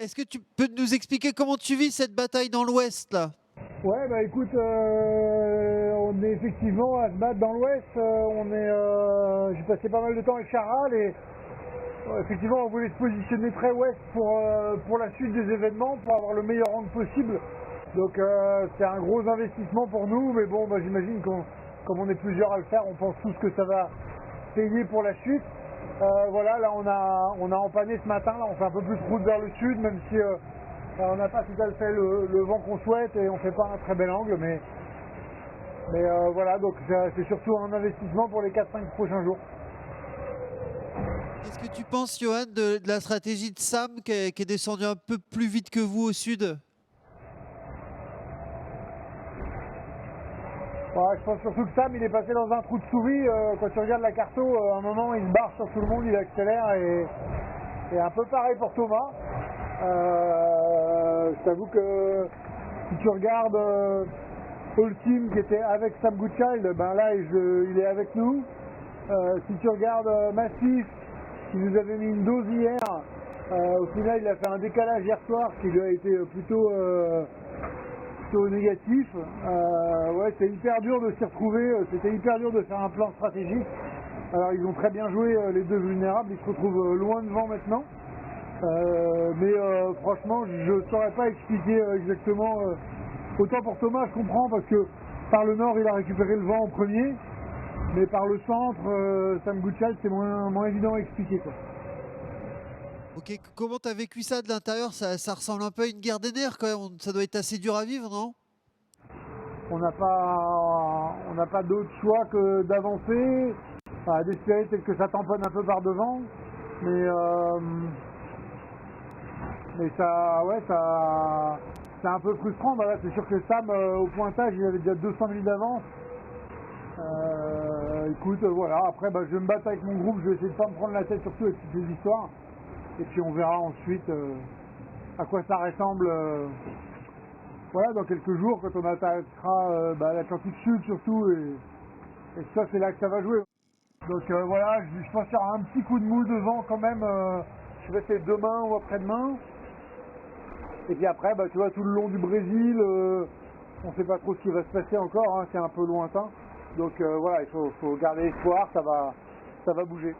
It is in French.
Est-ce que tu peux nous expliquer comment tu vis cette bataille dans l'Ouest là? Ouais, bah écoute, on est effectivement à se battre dans l'Ouest. J'ai passé pas mal de temps avec Charal et effectivement, on voulait se positionner très Ouest pour la suite des événements, pour avoir le meilleur rang possible. Donc c'est un gros investissement pour nous, mais bon, bah, j'imagine comme on est plusieurs à le faire, on pense tous que ça va payer pour la suite. Voilà, là on a empanné ce matin, là on fait un peu plus de route vers le sud, même si on n'a pas tout à fait le vent qu'on souhaite et on fait pas un très bel angle, mais voilà, donc c'est surtout un investissement pour les 4-5 prochains jours. Qu'est-ce que tu penses, Johan, de la stratégie de Sam qui est descendu un peu plus vite que vous au sud? Ouais, je pense surtout que Sam il est passé dans un trou de souris. Quand tu regardes la carto, à un moment il se barre sur tout le monde, il accélère et un peu pareil pour Thomas. Je t'avoue que si tu regardes All Team qui était avec Sam Goodchild, ben là il est avec nous. Si tu regardes Massif qui nous avait mis une dose hier, au final il a fait un décalage hier soir qui lui a été plutôt négatif. Ouais, c'est hyper dur de s'y retrouver, c'était hyper dur de faire un plan stratégique. Alors ils ont très bien joué les deux vulnérables, ils se retrouvent loin devant maintenant. Mais franchement, je ne saurais pas expliquer exactement. Autant pour Thomas, je comprends parce que par le nord, il a récupéré le vent en premier, mais par le centre, Sam Goodchild, c'est moins évident à expliquer, quoi. Ok, comment t'as vécu ça de l'intérieur? Ça ressemble un peu à une guerre des nerfs quand même. Ça doit être assez dur à vivre, non? On n'a pas d'autre choix que d'avancer, d'espérer peut-être que ça tamponne un peu par devant, mais ça, ouais, c'est un peu frustrant. Bah là, c'est sûr que Sam, au pointage, il avait déjà 200 000 d'avance. Écoute, voilà, après, bah, je vais me battre avec mon groupe, je vais essayer de pas me prendre la tête surtout avec toutes les histoires, et puis on verra ensuite à quoi ça ressemble. Voilà, dans quelques jours, quand on attaquera l'Atlantique Sud surtout, et ça, c'est là que ça va jouer. Donc voilà, je pense qu'il y aura un petit coup de mou devant quand même, je sais pas si c'est demain ou après-demain. Et puis après, bah, tu vois, tout le long du Brésil, on ne sait pas trop ce qui va se passer encore, hein, c'est un peu lointain. Donc voilà, il faut garder espoir, ça va bouger.